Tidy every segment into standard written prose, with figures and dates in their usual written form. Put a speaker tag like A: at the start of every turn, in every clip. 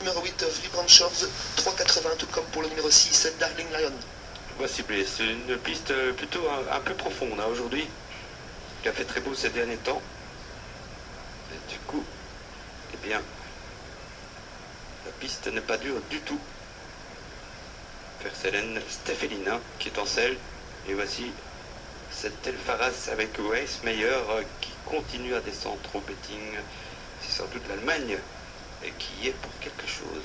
A: Numéro 8, Vibrant Shores, 3,80, tout comme pour le numéro 6, Darling Lion.
B: Voici Blaise, c'est une piste plutôt un peu profonde aujourd'hui. Il a fait très beau ces derniers temps. Et du coup, eh bien, la piste n'est pas dure du tout. Vercellen Stephelina qui est en selle. Et voici cette Elfaras avec Weissmeyer qui continue à descendre au betting. C'est sans doute l'Allemagne et qui y est pour quelque chose.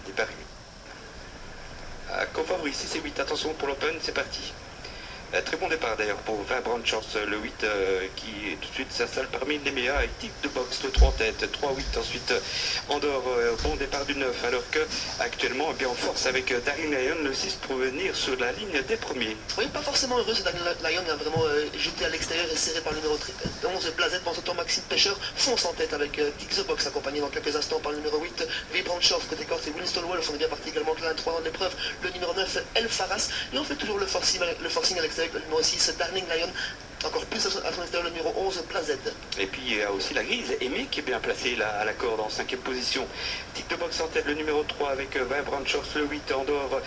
B: Départ. Confavori 6 et 8, attention pour l'Open, c'est parti. Très bon départ d'ailleurs pour Vibrant Shores, le 8 qui tout de suite s'installe parmi les meilleurs avec tic de box, le 3 en tête, 3-8 ensuite Andorre, bon départ du 9 alors que actuellement eh bien, on force avec Darling Lion le 6 pour venir sur la ligne des premiers.
A: Oui, pas forcément heureux, ce Darling Lion a vraiment jeté à l'extérieur et serré par le numéro 11 Blazette. Pendant ce temps, Maxime Pêcheur fonce en tête avec Tic the Box accompagné dans quelques instants par le numéro 8 Vibrant Shores. Côté corse, c'est Winston Wolf, on est bien parti également Clin 3 dans l'épreuve, le numéro 9 El Faras et on fait toujours le forcing à l'extérieur avec le numéro 6 Darling Lion. Encore plus à son extérieur, le numéro 11, Blazette.
B: Et puis il y a aussi la grise, Aimé qui est bien placé là, à la corde en 5e position. Tic de box en tête, le numéro 3 avec Vibrant Shores, le 8 en dehors.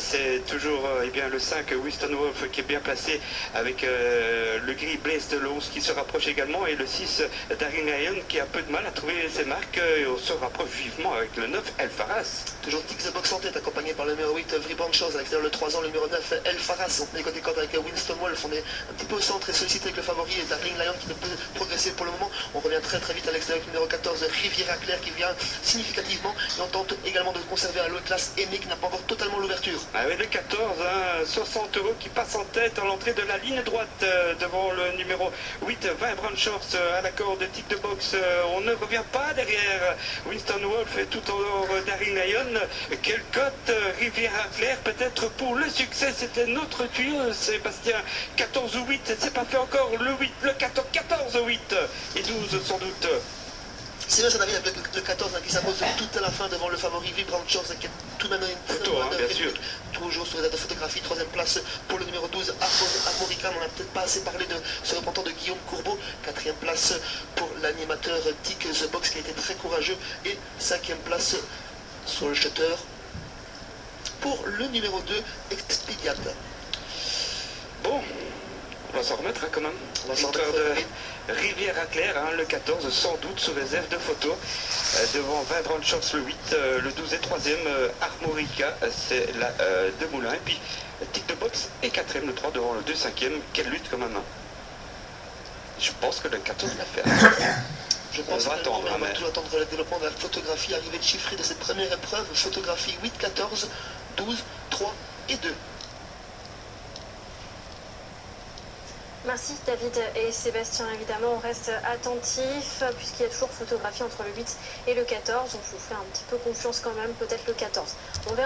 B: C'est toujours eh bien, le 5, Winston Wolf qui est bien placé avec le gris Blaise de le 11 qui se rapproche également. Et le 6, Darling Lion qui a un peu de mal à trouver ses marques. Et on se rapproche vivement avec le 9, El Faras.
A: Toujours Tic the Box en tête, accompagné par le numéro 8, Vibrant Shores, à l'extérieur le 3 ans, le numéro 9, El Faras. On est côté corde avec Winston Wolf, on est un petit peu au centre et sollicité avec le favori et Darling Lion qui ne peut progresser pour le moment. On revient très vite à l'extérieur avec le numéro 14, Riviera Claire qui vient significativement et on tente également de conserver à l'autre classe Aimé qui n'a pas encore totalement l'ouverture.
B: Avec le 14, 60 € qui passe en tête à l'entrée de la ligne droite devant le numéro 8, Vibrant Shores à la corde de Tic de Box. On ne revient pas derrière Winston Wolf et tout en dehors Darling Lion. Quelle cote Riviera Claire peut-être pour le succès, c'était notre tuyau Sébastien. 14 ou 8, c'est pas fait encore le 8, le 14, 14 ou 8 et 12 sans doute.
A: C'est bien, ça arrive avec le 14 qui s'impose tout à la fin devant le favori Vibrant Shores qui est tout de même une très bonne
B: bien sûr.
A: Toujours sur les dates de photographie, 3e place pour le numéro 12 Armorica. On n'a peut-être pas assez parlé de ce repentant de Guillaume Courbeau. 4e place pour l'animateur Tic the Box qui a été très courageux et 5e place sur le shutter pour le numéro 2 Expediat.
B: Bon, on va s'en remettre quand même.
A: On va s'en
B: Victoire
A: remettre.
B: de Riviera Claire, le 14 sans doute sous réserve de photos. Devant Vibrant Shores le 8, le 12 et 3e Armorica, c'est la de Moulin. Et puis Tic de Box et 4e, le 3 devant le 2, 5e. Quelle lutte quand même. Je pense que le 14 l'a fait.
A: Je pense
B: on va attendre,
A: on va tout attendre le développement de la photographie, arrivée de chiffrer de cette première épreuve, photographie 8, 14, 12, 3 et 2.
C: Merci David et Sébastien, évidemment on reste attentif puisqu'il y a toujours photographie entre le 8 et le 14, donc je vous fais un petit peu confiance quand même, peut-être le 14. On verra.